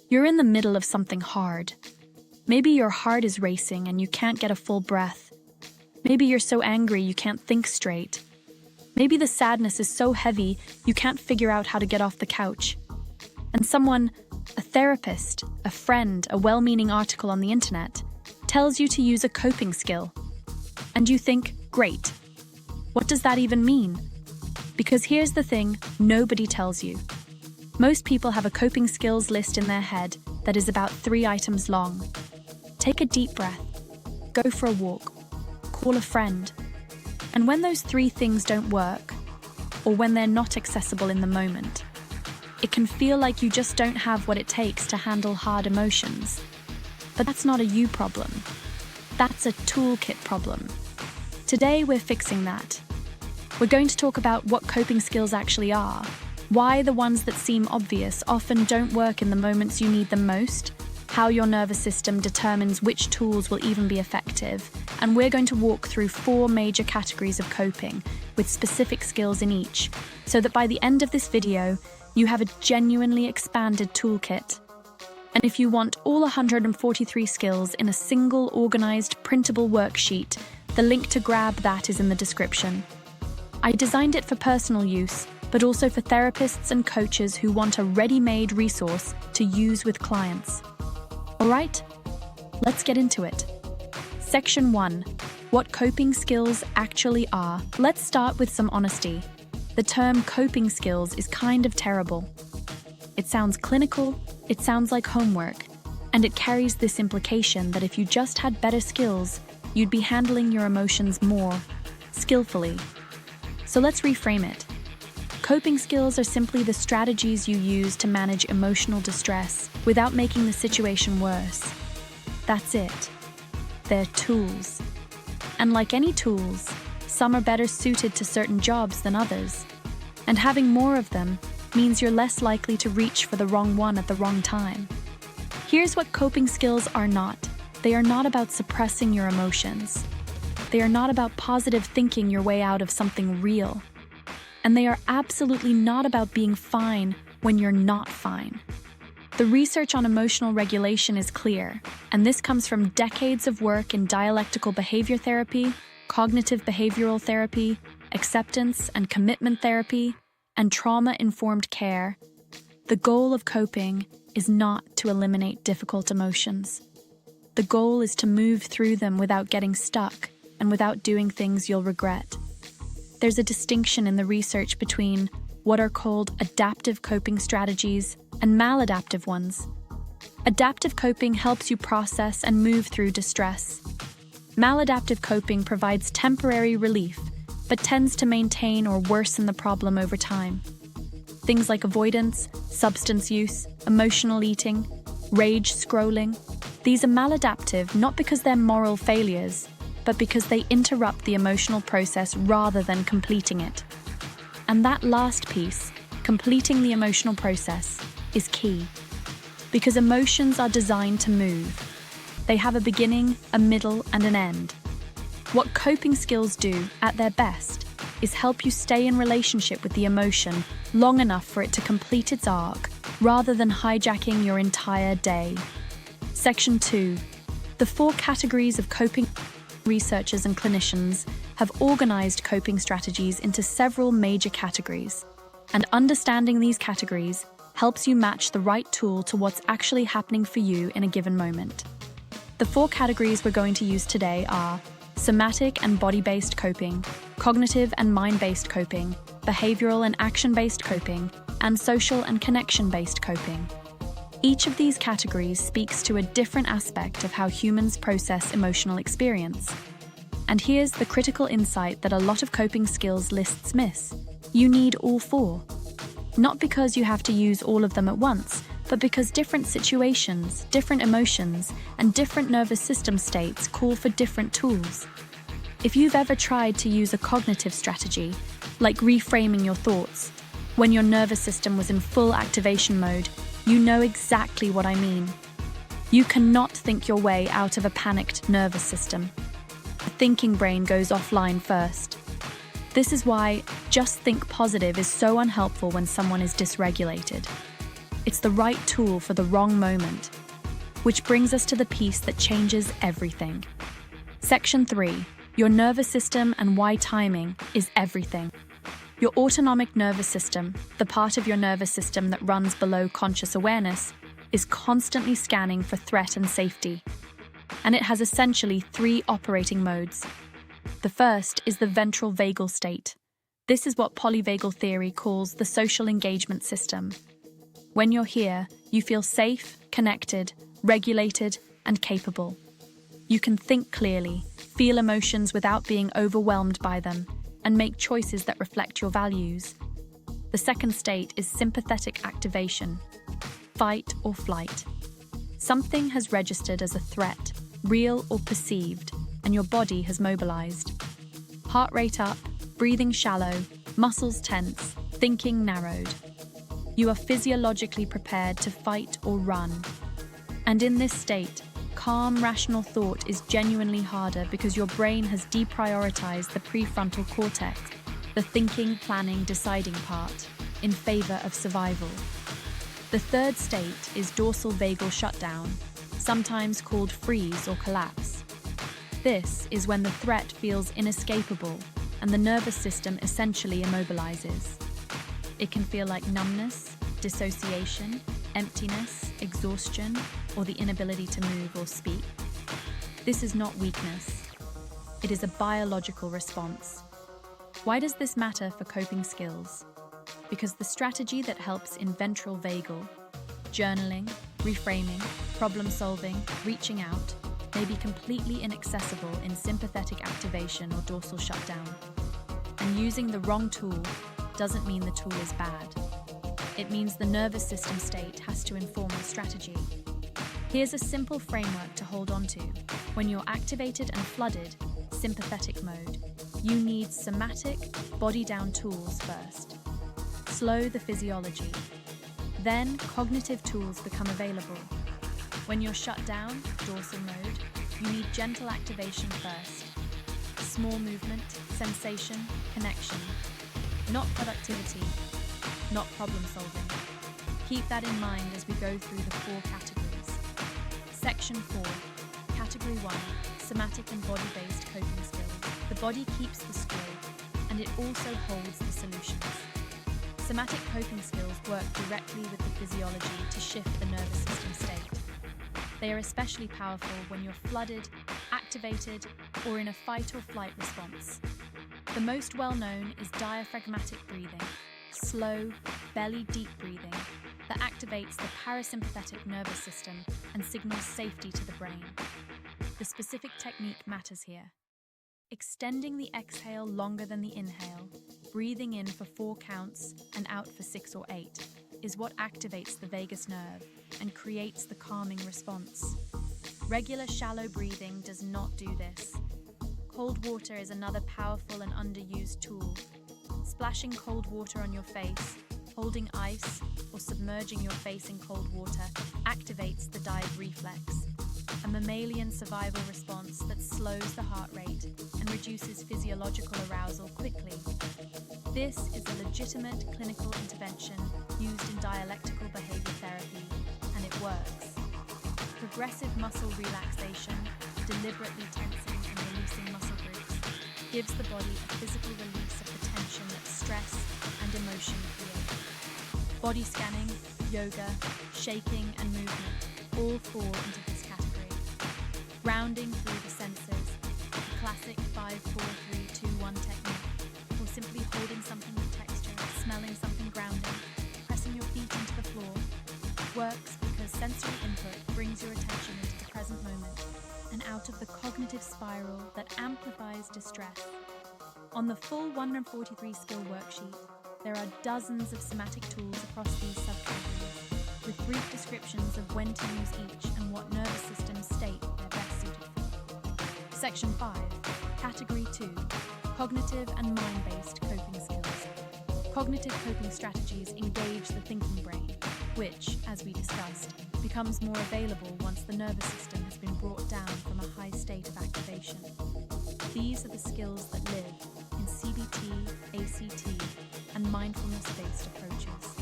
You're in the middle of something hard. Maybe your heart is racing and you can't get a full breath. Maybe you're so angry you can't think straight. Maybe the sadness is so heavy you can't figure out how to get off the couch. And someone, a therapist, a friend, a well-meaning article on the internet, tells you to use a coping skill. And you think, great. What does that even mean? Because here's the thing nobody tells you. Most people have a coping skills list in their head that is about 3 items long. Take a deep breath. Go for a walk. Call a friend. And when those 3 things don't work, or when they're not accessible in the moment, it can feel like you just don't have what it takes to handle hard emotions. But that's not a you problem. That's a toolkit problem. Today we're fixing that. We're going to talk about what coping skills actually are, why the ones that seem obvious often don't work in the moments you need them most, how your nervous system determines which tools will even be effective, and we're going to walk through 4 major categories of coping, with specific skills in each, so that by the end of this video, you have a genuinely expanded toolkit. And if you want all 143 skills in a single organized printable worksheet, the link to grab that is in the description. I designed it for personal use, but also for therapists and coaches who want a ready-made resource to use with clients. All right, let's get into it. Section 1. What coping skills actually are. Let's start with some honesty. The term coping skills is kind of terrible. It sounds clinical, it sounds like homework, and it carries this implication that if you just had better skills, you'd be handling your emotions more skillfully. So let's reframe it. Coping skills are simply the strategies you use to manage emotional distress without making the situation worse. That's it. They're tools. And like any tools, some are better suited to certain jobs than others. And having more of them means you're less likely to reach for the wrong one at the wrong time. Here's what coping skills are not. They are not about suppressing your emotions. They are not about positive thinking your way out of something real. And they are absolutely not about being fine when you're not fine. The research on emotional regulation is clear, and this comes from decades of work in dialectical behavior therapy, cognitive behavioral therapy, acceptance and commitment therapy, and trauma-informed care. The goal of coping is not to eliminate difficult emotions. The goal is to move through them without getting stuck and without doing things you'll regret. There's a distinction in the research between what are called adaptive coping strategies and maladaptive ones. Adaptive coping helps you process and move through distress. Maladaptive coping provides temporary relief, but tends to maintain or worsen the problem over time. Things like avoidance, substance use, emotional eating, rage scrolling, these are maladaptive not because they're moral failures, but because they interrupt the emotional process rather than completing it. And that last piece, completing the emotional process, is key. Because emotions are designed to move. They have a beginning, a middle, and an end. What coping skills do, at their best, is help you stay in relationship with the emotion long enough for it to complete its arc, rather than hijacking your entire day. Section 2. The 4 categories of coping. Researchers and clinicians have organized coping strategies into several major categories, and understanding these categories helps you match the right tool to what's actually happening for you in a given moment. The 4 categories we're going to use today are somatic and body-based coping, cognitive and mind-based coping, behavioral and action-based coping, and social and connection-based coping. Each of these categories speaks to a different aspect of how humans process emotional experience. And here's the critical insight that a lot of coping skills lists miss. You need all 4. Not because you have to use all of them at once, but because different situations, different emotions, and different nervous system states call for different tools. If you've ever tried to use a cognitive strategy, like reframing your thoughts, when your nervous system was in full activation mode, you know exactly what I mean. You cannot think your way out of a panicked nervous system. The thinking brain goes offline first. This is why just think positive is so unhelpful when someone is dysregulated. It's the right tool for the wrong moment. Which brings us to the piece that changes everything. Section 3. Your nervous system and why timing is everything. Your autonomic nervous system, the part of your nervous system that runs below conscious awareness, is constantly scanning for threat and safety. And it has essentially 3 operating modes. The first is the ventral vagal state. This is what polyvagal theory calls the social engagement system. When you're here, you feel safe, connected, regulated, and capable. You can think clearly, feel emotions without being overwhelmed by them, and make choices that reflect your values. The second state is sympathetic activation, fight or flight. Something has registered as a threat, real or perceived, and your body has mobilized. Heart rate up, breathing shallow, muscles tense, thinking narrowed. You are physiologically prepared to fight or run. And in this state, calm, rational thought is genuinely harder because your brain has deprioritized the prefrontal cortex, the thinking, planning, deciding part, in favor of survival. The third state is dorsal vagal shutdown, sometimes called freeze or collapse. This is when the threat feels inescapable and the nervous system essentially immobilizes. It can feel like numbness, dissociation, emptiness, exhaustion, or the inability to move or speak. This is not weakness. It is a biological response. Why does this matter for coping skills? Because the strategy that helps in ventral vagal, journaling, reframing, problem solving, reaching out, may be completely inaccessible in sympathetic activation or dorsal shutdown. And using the wrong tool doesn't mean the tool is bad. It means the nervous system state has to inform the strategy. Here's a simple framework to hold on to. When you're activated and flooded, sympathetic mode, you need somatic, body-down tools first. Slow the physiology. Then cognitive tools become available. When you're shut down, dorsal mode, you need gentle activation first. Small movement, sensation, connection. Not productivity, not problem solving. Keep that in mind as we go through the 4 categories. Section 4, Category 1, Somatic and Body-Based Coping Skills. The body keeps the score, and it also holds the solutions. Somatic coping skills work directly with the physiology to shift the nervous system state. They are especially powerful when you're flooded, activated, or in a fight or flight response. The most well-known is diaphragmatic breathing, slow, belly-deep breathing that activates the parasympathetic nervous system and signals safety to the brain. The specific technique matters here. Extending the exhale longer than the inhale, breathing in for 4 counts and out for 6 or 8, is what activates the vagus nerve and creates the calming response. Regular shallow breathing does not do this. Cold water is another powerful and underused tool. Splashing cold water on your face, holding ice, or submerging your face in cold water activates the dive reflex, a mammalian survival response that slows the heart rate and reduces physiological arousal quickly. This is a legitimate clinical intervention used in dialectical behavior therapy, and it works. Progressive muscle relaxation, deliberately tensing and releasing muscle groups, gives the body a physical release of the tension that stress and emotion create. Body scanning, yoga, shaking, and movement all fall into this category. Grounding through the senses, the classic 5-4-3-2-1 technique, or simply holding something with texture, smelling something grounding, pressing your feet into the floor, works because sensory input brings your attention into the present moment and out of the cognitive spiral that amplifies distress. On the full 143 skill worksheet, there are dozens of somatic tools across these subcategories, with brief descriptions of when to use each and what nervous system state they're best suited for. Section 5, Category 2, Cognitive and Mind-Based Coping Skills. Cognitive coping strategies engage the thinking brain, which, as we discussed, becomes more available once the nervous system has been brought down from a high state of activation. These are the skills that live in CBT, ACT, and mindfulness-based approaches.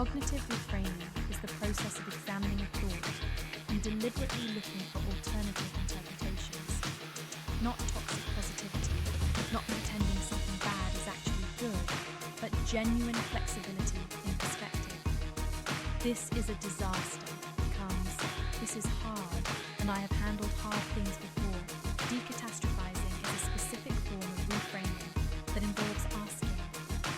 Cognitive reframing is the process of examining a thought and deliberately looking for alternative interpretations. Not toxic positivity, not pretending something bad is actually good, but genuine flexibility in perspective. This is a disaster becomes, this is hard, and I have handled hard things before. Decatastrophizing is a specific form of reframing that involves asking,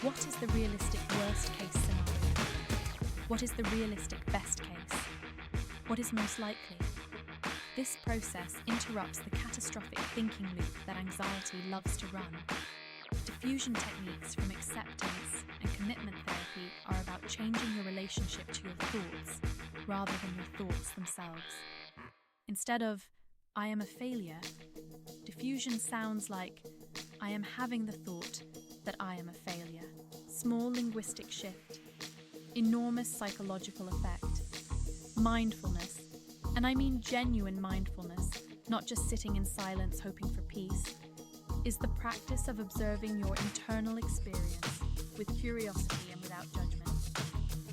what is the realistic worst-case scenario? What is the realistic best case? What is most likely? This process interrupts the catastrophic thinking loop that anxiety loves to run. Diffusion techniques from acceptance and commitment therapy are about changing your relationship to your thoughts rather than your thoughts themselves. Instead of, I am a failure, diffusion sounds like, I am having the thought that I am a failure. Small linguistic shift, enormous psychological effect. Mindfulness, and I mean genuine mindfulness, not just sitting in silence hoping for peace, is the practice of observing your internal experience with curiosity and without judgment,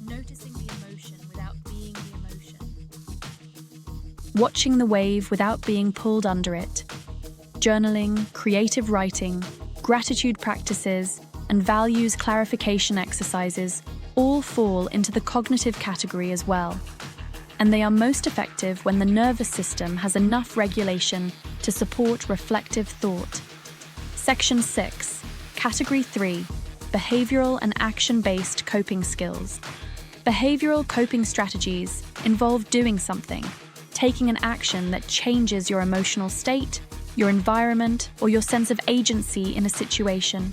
noticing the emotion without being the emotion, watching the wave without being pulled under it. Journaling, creative writing, gratitude practices, and values clarification exercises all fall into the cognitive category as well. And they are most effective when the nervous system has enough regulation to support reflective thought. Section 6, Category 3, Behavioral and Action-Based Coping Skills. Behavioral coping strategies involve doing something, taking an action that changes your emotional state, your environment, or your sense of agency in a situation.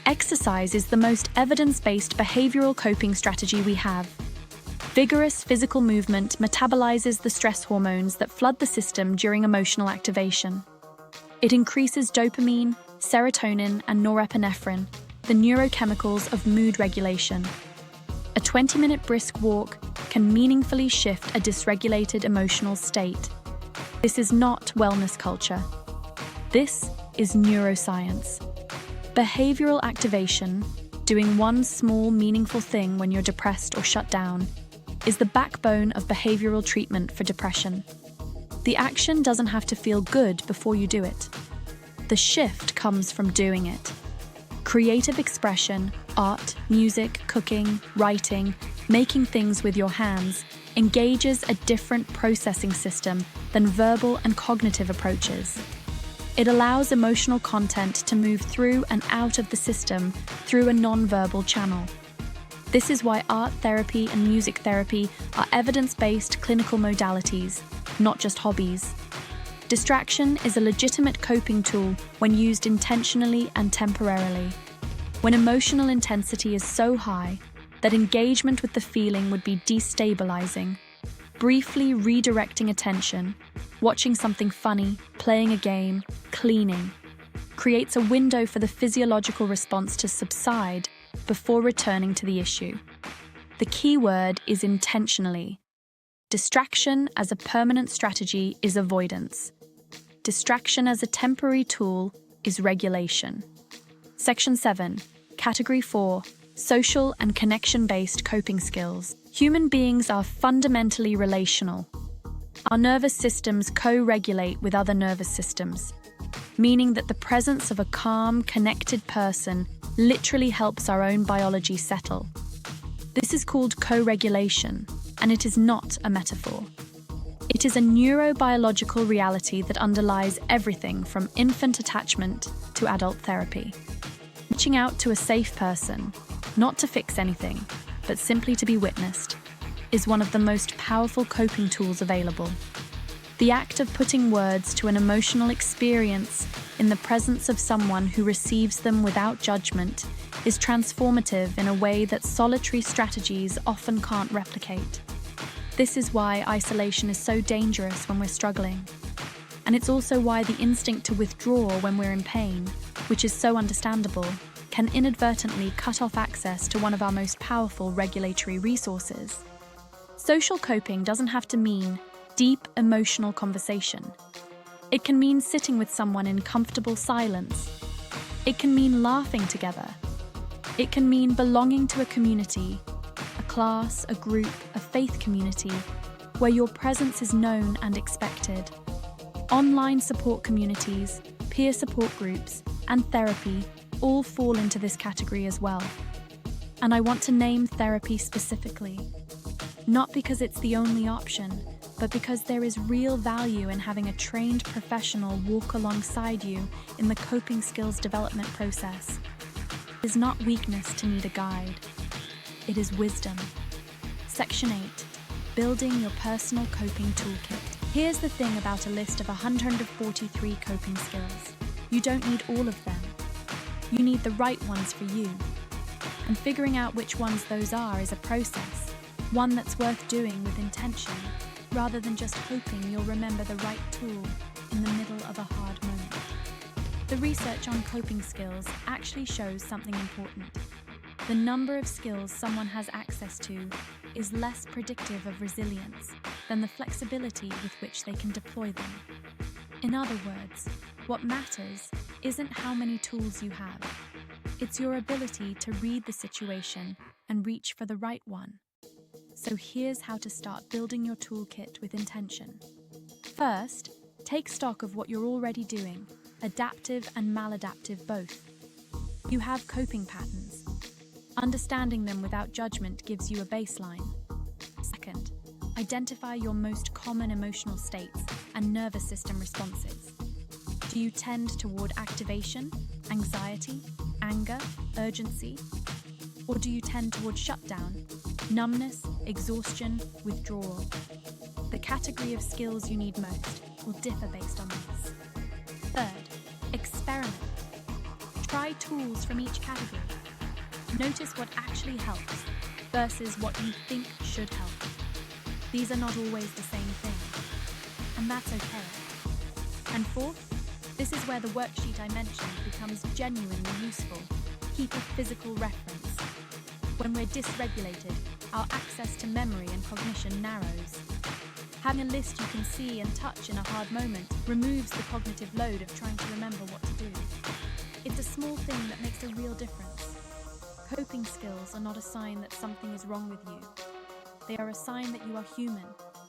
Exercise is the most evidence-based behavioral coping strategy we have. Vigorous physical movement metabolizes the stress hormones that flood the system during emotional activation. It increases dopamine, serotonin, and norepinephrine, the neurochemicals of mood regulation. A 20-minute brisk walk can meaningfully shift a dysregulated emotional state. This is not wellness culture. This is neuroscience. Behavioral activation, doing one small, meaningful thing when you're depressed or shut down, is the backbone of behavioral treatment for depression. The action doesn't have to feel good before you do it. The shift comes from doing it. Creative expression, art, music, cooking, writing, making things with your hands engages a different processing system than verbal and cognitive approaches. It allows emotional content to move through and out of the system through a non-verbal channel. This is why art therapy and music therapy are evidence-based clinical modalities, not just hobbies. Distraction is a legitimate coping tool when used intentionally and temporarily. When emotional intensity is so high that engagement with the feeling would be destabilizing, briefly redirecting attention, watching something funny, playing a game, cleaning, creates a window for the physiological response to subside before returning to the issue. The key word is intentionally. Distraction as a permanent strategy is avoidance. Distraction as a temporary tool is regulation. Section 7, Category 4, Social and Connection-Based Coping Skills. Human beings are fundamentally relational. Our nervous systems co-regulate with other nervous systems, meaning that the presence of a calm, connected person literally helps our own biology settle. This is called co-regulation, and it is not a metaphor. It is a neurobiological reality that underlies everything from infant attachment to adult therapy. Reaching out to a safe person, not to fix anything, but simply to be witnessed, is one of the most powerful coping tools available. The act of putting words to an emotional experience in the presence of someone who receives them without judgment is transformative in a way that solitary strategies often can't replicate. This is why isolation is so dangerous when we're struggling. And it's also why the instinct to withdraw when we're in pain, which is so understandable, can inadvertently cut off access to one of our most powerful regulatory resources. Social coping doesn't have to mean deep emotional conversation. It can mean sitting with someone in comfortable silence. It can mean laughing together. It can mean belonging to a community, a class, a group, a faith community, where your presence is known and expected. Online support communities, peer support groups, and therapy all fall into this category as well. And I want to name therapy specifically, not because it's the only option, but because there is real value in having a trained professional walk alongside you in the coping skills development process. It is not weakness to need a guide. It is wisdom. Section 8. Building your personal coping toolkit. Here's the thing about a list of 143 coping skills. You don't need all of them. You need the right ones for you. And figuring out which ones those are is a process, one that's worth doing with intention, rather than just hoping you'll remember the right tool in the middle of a hard moment. The research on coping skills actually shows something important. The number of skills someone has access to is less predictive of resilience than the flexibility with which they can deploy them. In other words, what matters isn't how many tools you have. It's your ability to read the situation and reach for the right one. So here's how to start building your toolkit with intention. First, take stock of what you're already doing, adaptive and maladaptive both. You have coping patterns. Understanding them without judgment gives you a baseline. Second, identify your most common emotional states and nervous system responses. Do you tend toward activation, anxiety, anger, urgency? Or do you tend toward shutdown, numbness, exhaustion, withdrawal? The category of skills you need most will differ based on this. Third, experiment. Try tools from each category. Notice what actually helps versus what you think should help. These are not always the same thing, and that's okay. And fourth, this is where the worksheet I mentioned becomes genuinely useful. Keep a physical reference. When we're dysregulated, our access to memory and cognition narrows. Having a list you can see and touch in a hard moment removes the cognitive load of trying to remember what to do. It's a small thing that makes a real difference. Coping skills are not a sign that something is wrong with you. They are a sign that you are human,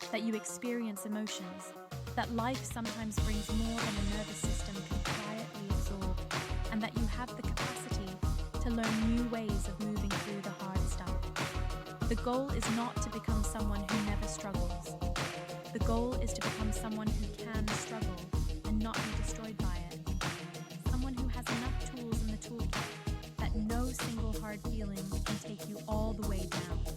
that you experience emotions, that life sometimes brings more than a nervous system can quietly absorb, and that you have the capacity to learn new ways of moving through the hard stuff. The goal is not to become someone who never struggles. The goal is to become someone who can struggle and not be destroyed by it. Someone who has enough tools in the toolkit that no single hard feeling can take you all the way down.